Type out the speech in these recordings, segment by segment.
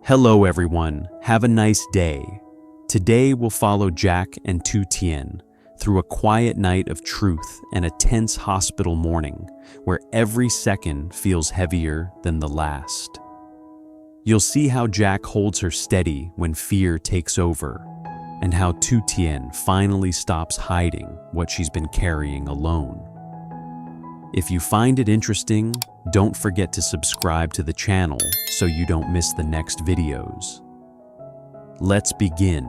Hello everyone, have a nice day. Today we'll follow Jack and Tu Tien through a quiet night of truth and a tense hospital morning where every second feels heavier than the last. You'll see how Jack holds her steady when fear takes over, and how Tu Tien finally stops hiding what she's been carrying alone. If you find it interesting, don't forget to subscribe to the channel so you don't miss the next videos. Let's begin.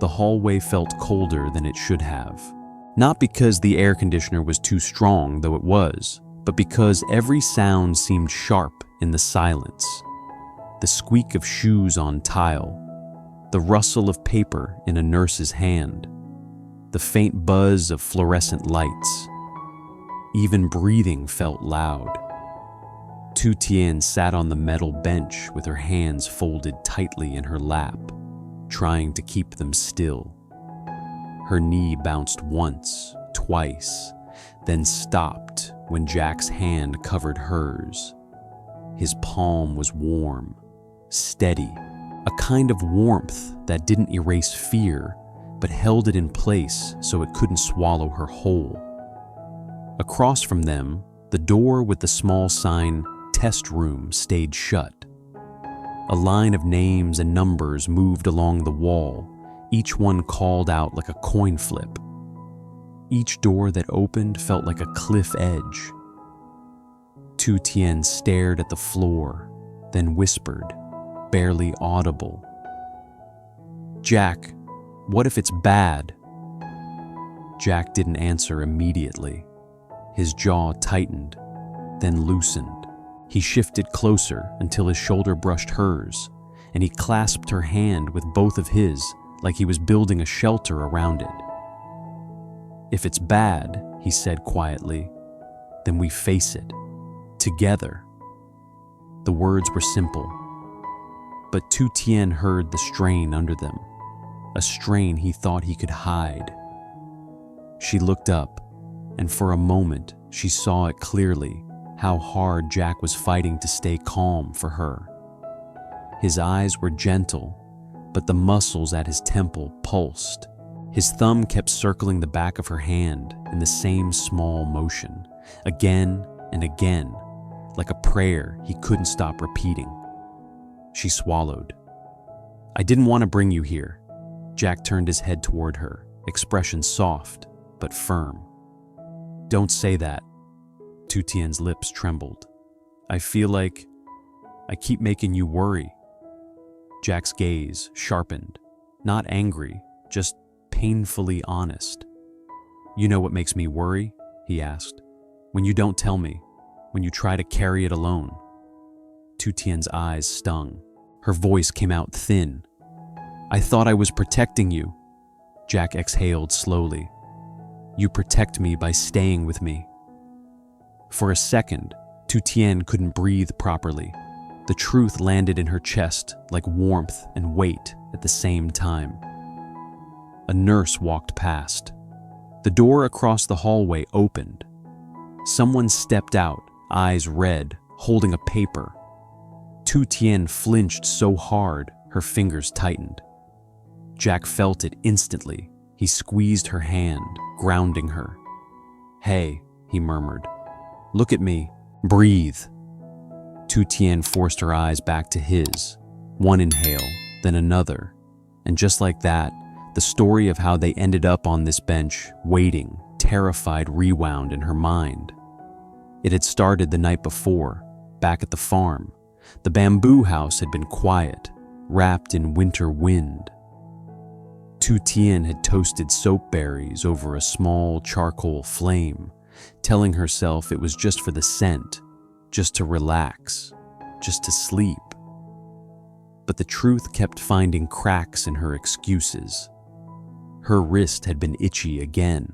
The hallway felt colder than it should have. Not because the air conditioner was too strong, though it was, but because every sound seemed sharp in the silence. The squeak of shoes on tile, the rustle of paper in a nurse's hand, the faint buzz of fluorescent lights. Even breathing felt loud. Tu Tien sat on the metal bench with her hands folded tightly in her lap, trying to keep them still. Her knee bounced once, twice, then stopped when Jack's hand covered hers. His palm was warm, steady, a kind of warmth that didn't erase fear, but held it in place so it couldn't swallow her whole. Across from them, the door with the small sign, "Test Room," stayed shut. A line of names and numbers moved along the wall, each one called out like a coin flip. Each door that opened felt like a cliff edge. Tu Tien stared at the floor, then whispered, barely audible, "Jack, what if it's bad?" Jack didn't answer immediately. His jaw tightened, then loosened. He shifted closer until his shoulder brushed hers, and he clasped her hand with both of his like he was building a shelter around it. "If it's bad," he said quietly, "then we face it, together." The words were simple, but Tu Tien heard the strain under them, a strain he thought he could hide. She looked up, and for a moment she saw it clearly, how hard Jack was fighting to stay calm for her. His eyes were gentle, but the muscles at his temple pulsed. His thumb kept circling the back of her hand in the same small motion, again and again, like a prayer he couldn't stop repeating. She swallowed. "I didn't want to bring you here." Jack turned his head toward her, expression soft but firm. "Don't say that." Tu Tien's lips trembled. "I feel like I keep making you worry." Jack's gaze sharpened, not angry, just painfully honest. "You know what makes me worry?" he asked. "When you don't tell me, when you try to carry it alone." Tu Tien's eyes stung. Her voice came out thin. "I thought I was protecting you." Jack exhaled slowly. "You protect me by staying with me." For a second, Tu Tien couldn't breathe properly. The truth landed in her chest like warmth and weight at the same time. A nurse walked past. The door across the hallway opened. Someone stepped out, eyes red, holding a paper. Tu Tien flinched so hard, her fingers tightened. Jack felt it instantly. He squeezed her hand, grounding her. "Hey," he murmured. "Look at me. Breathe." Tu Tien forced her eyes back to his. One inhale, then another. And just like that, the story of how they ended up on this bench, waiting, terrified, rewound in her mind. It had started the night before, back at the farm. The bamboo house had been quiet, wrapped in winter wind. Tu Tien had toasted soap berries over a small charcoal flame, telling herself it was just for the scent, just to relax, just to sleep. But the truth kept finding cracks in her excuses. Her wrist had been itchy again,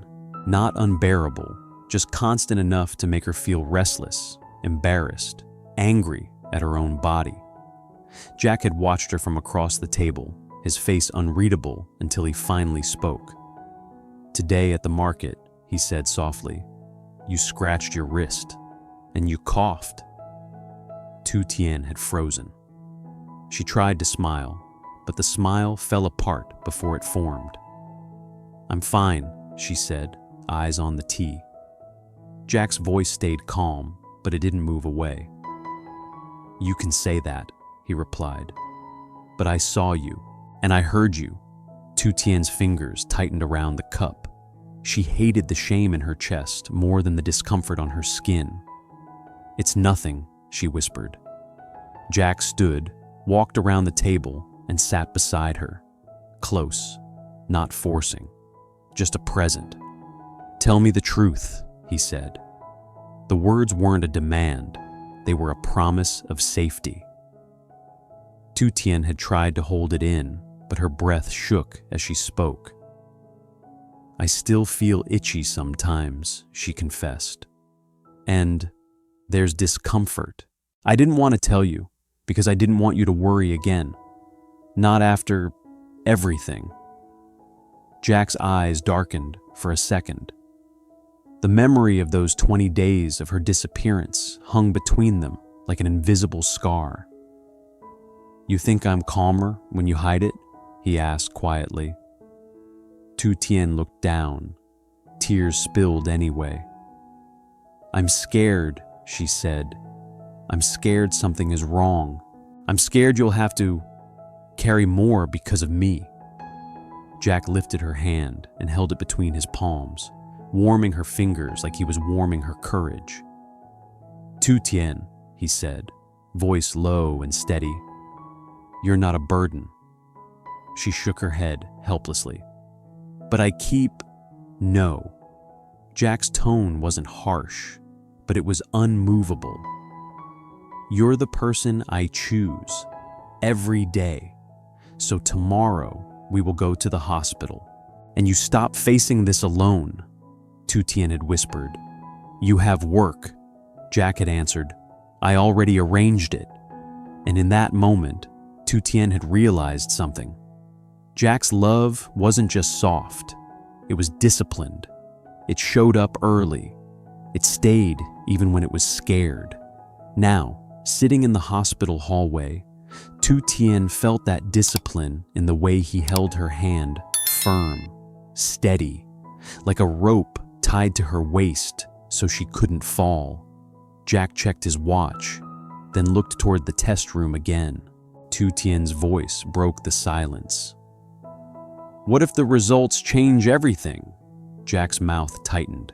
not unbearable, just constant enough to make her feel restless, embarrassed, angry at her own body. Jack had watched her from across the table, his face unreadable until he finally spoke. "Today at the market," he said softly, "you scratched your wrist, and you coughed." Tu Tien had frozen. She tried to smile, but the smile fell apart before it formed. "I'm fine," she said, eyes on the tea. Jack's voice stayed calm, but it didn't move away. "You can say that," he replied. "But I saw you, and I heard you." Tu Tien's fingers tightened around the cup. She hated the shame in her chest more than the discomfort on her skin. "It's nothing," she whispered. Jack stood, walked around the table, and sat beside her. Close, not forcing, just a present. "Tell me the truth," he said. The words weren't a demand, they were a promise of safety. Tu Tien had tried to hold it in, but her breath shook as she spoke. "I still feel itchy sometimes," she confessed. "And there's discomfort. I didn't want to tell you, because I didn't want you to worry again. Not after everything." Jack's eyes darkened for a second. The memory of those 20 days of her disappearance hung between them like an invisible scar. "You think I'm calmer when you hide it?" he asked quietly. Tu Tien looked down. Tears spilled anyway. "I'm scared," she said. "I'm scared something is wrong. I'm scared you'll have to carry more because of me." Jack lifted her hand and held it between his palms, warming her fingers like he was warming her courage. "Tu Tien," he said, voice low and steady. "You're not a burden." She shook her head helplessly. "But I keep..." "No." Jack's tone wasn't harsh, but it was unmovable. "You're the person I choose, every day. So tomorrow we will go to the hospital, and you stop facing this alone," Tu Tien had whispered. "You have work," Jack had answered. "I already arranged it." And in that moment, Tu Tien had realized something. Jack's love wasn't just soft, it was disciplined. It showed up early. It stayed even when it was scared. Now, sitting in the hospital hallway, Tu Tien felt that discipline in the way he held her hand firm, steady, like a rope tied to her waist so she couldn't fall. Jack checked his watch, then looked toward the test room again. Tu Tien's voice broke the silence. "What if the results change everything?" Jack's mouth tightened.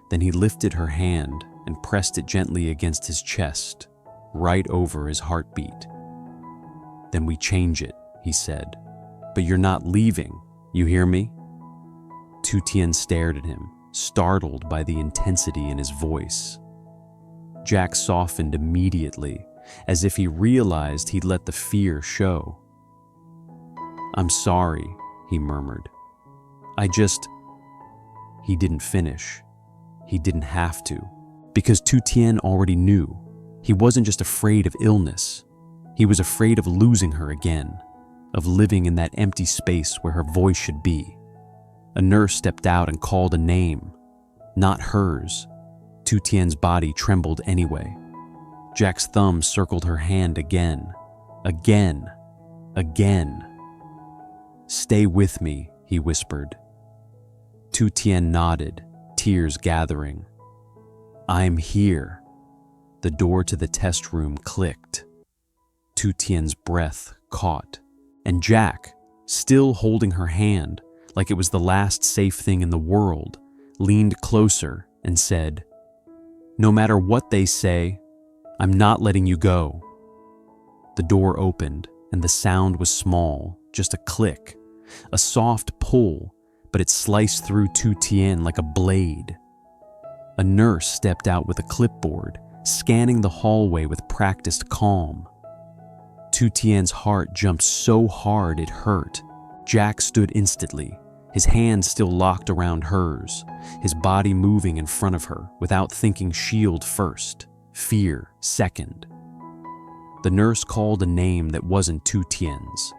Then he lifted her hand and pressed it gently against his chest, right over his heartbeat. "Then we change it," he said. "But you're not leaving, you hear me?" Tu Tien stared at him, startled by the intensity in his voice. Jack softened immediately, as if he realized he'd let the fear show. "I'm sorry," he murmured. He didn't finish. He didn't have to, because Tu Tien already knew. He wasn't just afraid of illness. He was afraid of losing her again, of living in that empty space where her voice should be. A nurse stepped out and called a name, not hers. Tu Tien's body trembled anyway. Jack's thumb circled her hand again. Again. "Stay with me," he whispered. Tu Tien nodded, tears gathering. "I'm here." The door to the test room clicked. Tu Tien's breath caught, and Jack, still holding her hand like it was the last safe thing in the world, leaned closer and said, "No matter what they say, I'm not letting you go." The door opened, and the sound was small, just a click, a soft pull, but it sliced through Tu Tien like a blade. A nurse stepped out with a clipboard, scanning the hallway with practiced calm. Tu Tien's heart jumped so hard it hurt. Jack stood instantly, his hand still locked around hers, his body moving in front of her without thinking shield first, fear second. The nurse called a name that wasn't Tu Tien's.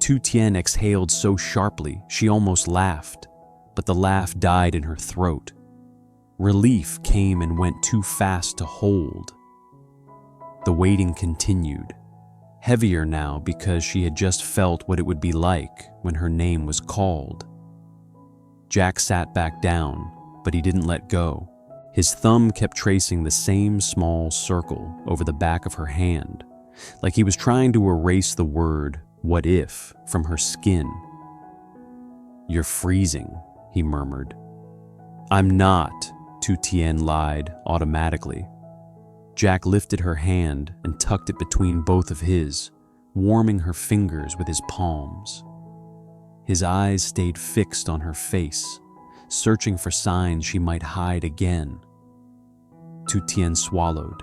Tu Tien exhaled so sharply she almost laughed, but the laugh died in her throat. Relief came and went too fast to hold. The waiting continued. heavier now because she had just felt what it would be like when her name was called. Jack sat back down, but he didn't let go. His thumb kept tracing the same small circle over the back of her hand, like he was trying to erase the word "what if" from her skin. "You're freezing," he murmured. "I'm not," Tu Tien lied automatically. Jack lifted her hand and tucked it between both of his, warming her fingers with his palms. His eyes stayed fixed on her face, searching for signs she might hide again. Tu Tien swallowed.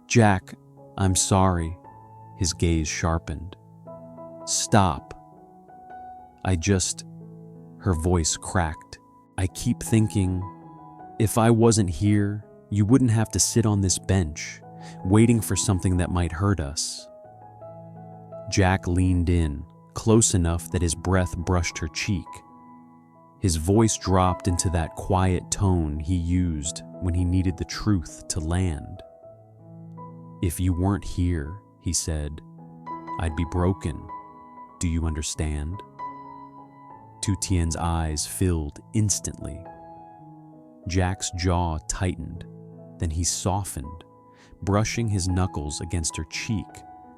"Jack, I'm sorry." His gaze sharpened. "Stop. Her voice cracked. "I keep thinking, if I wasn't here, you wouldn't have to sit on this bench, waiting for something that might hurt us." Jack leaned in, close enough that his breath brushed her cheek. His voice dropped into that quiet tone he used when he needed the truth to land. "If you weren't here," he said, "I'd be broken. Do you understand?" Tu Tien's eyes filled instantly. Jack's jaw tightened, then he softened, brushing his knuckles against her cheek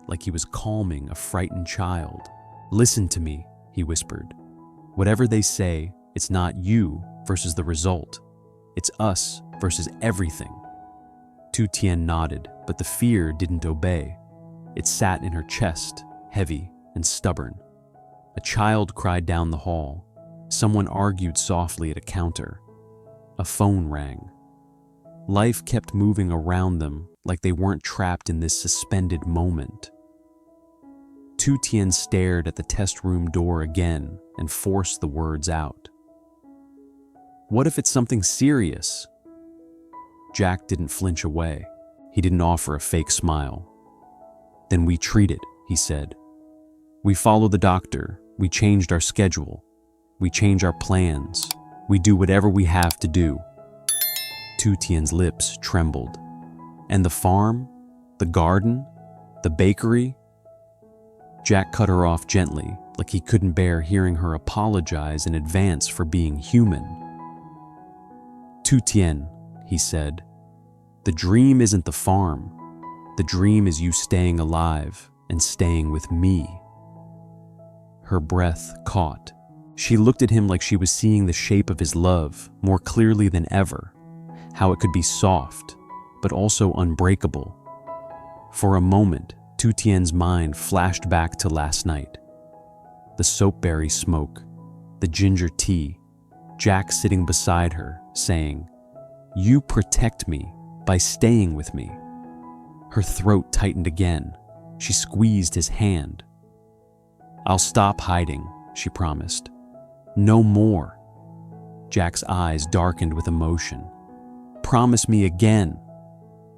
like he was calming a frightened child. "Listen to me," he whispered. "Whatever they say, it's not you versus the result. It's us versus everything." Tu Tien nodded, but the fear didn't obey. It sat in her chest, heavy and stubborn. A child cried down the hall. Someone argued softly at a counter. A phone rang. Life kept moving around them like they weren't trapped in this suspended moment. Tu Tien stared at the test room door again and forced the words out. "What if it's something serious?" Jack didn't flinch away. He didn't offer a fake smile. "Then we treat it," he said. "We follow the doctor. We changed our schedule. We change our plans. We do whatever we have to do." Tu Tien's lips trembled. "And the farm? The garden? The bakery?" Jack cut her off gently, like he couldn't bear hearing her apologize in advance for being human. "Tu Tien," he said, "the dream isn't the farm. The dream is you staying alive and staying with me." Her breath caught. She looked at him like she was seeing the shape of his love more clearly than ever, how it could be soft, but also unbreakable. For a moment, Tu Tien's mind flashed back to last night. The soapberry smoke, the ginger tea, Jack sitting beside her, saying, "You protect me by staying with me." Her throat tightened again. She squeezed his hand. "I'll stop hiding," she promised. "No more." Jack's eyes darkened with emotion. "Promise me again."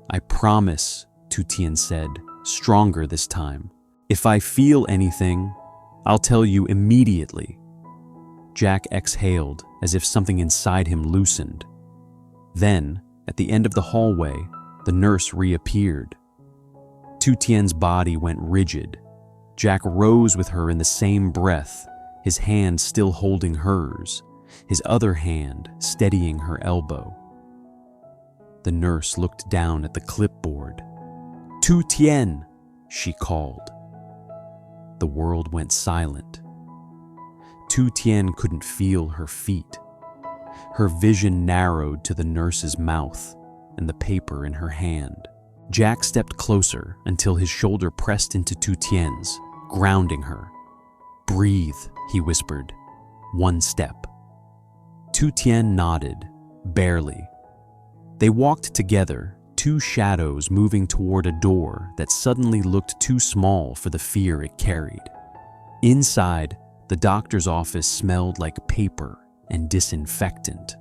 "I promise," Tu Tien said, stronger this time. "If I feel anything, I'll tell you immediately." Jack exhaled as if something inside him loosened. Then, at the end of the hallway, the nurse reappeared. Tu Tien's body went rigid. Jack rose with her in the same breath, his hand still holding hers, his other hand steadying her elbow. The nurse looked down at the clipboard. "Tu Tien," she called. The world went silent. Tu Tien couldn't feel her feet. Her vision narrowed to the nurse's mouth and the paper in her hand. Jack stepped closer until his shoulder pressed into Tu Tien's, grounding her. "Breathe," he whispered. "One step." Tu Tien nodded, barely. They walked together, two shadows moving toward a door that suddenly looked too small for the fear it carried. Inside, the doctor's office smelled like paper and disinfectant.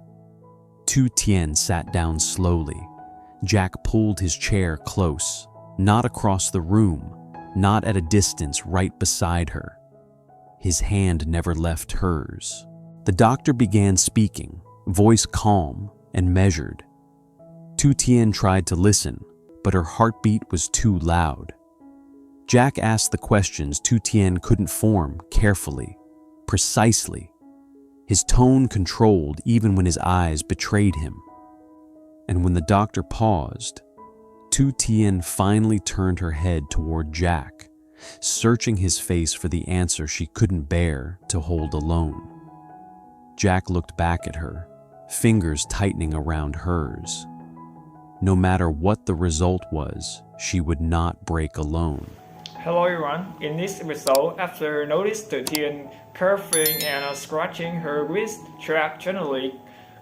Tu Tien sat down slowly. Jack pulled his chair close, not across the room, not at a distance right beside her. His hand never left hers. The doctor began speaking, voice calm and measured. Tu Tien tried to listen, but her heartbeat was too loud. Jack asked the questions Tu Tien couldn't form carefully, precisely. His tone controlled even when his eyes betrayed him. And when the doctor paused, Tu Tien finally turned her head toward Jack, searching his face for the answer she couldn't bear to hold alone. Jack looked back at her, fingers tightening around hers. No matter what the result was, she would not break alone. Hello everyone, in this episode, after noticed Tu Tien curving and scratching her wrist, Jack gently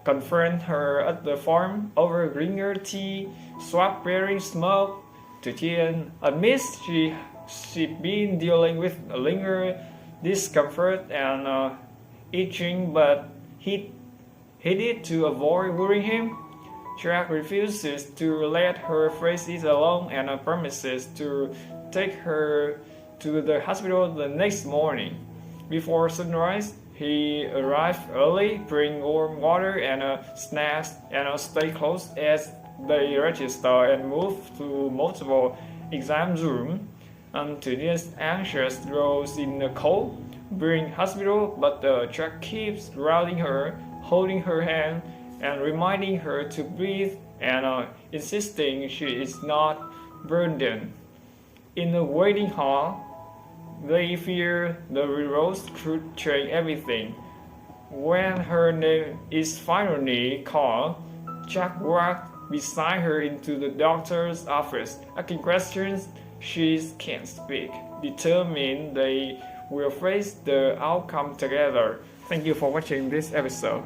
confronted her at the farm over greener tea, swap bearing smoke. Tu Tien admits she'd been dealing with lingering discomfort and itching, but he did to avoid worrying him. Jack refuses to let her face it alone and promises to take her to the hospital the next morning. Before sunrise, he arrived early, bring warm water and snacks, and stay close as they register and move to multiple exam rooms. Tu Tien's anxious grows in the cold, bring hospital, but Jack keeps routing her, holding her hand, and reminding her to breathe and insisting she is not burdened. In the waiting hall, they fear the results could change everything. When her name is finally called, Jack walked beside her into the doctor's office, asking questions she can't speak, determined they will face the outcome together. Thank you for watching this episode.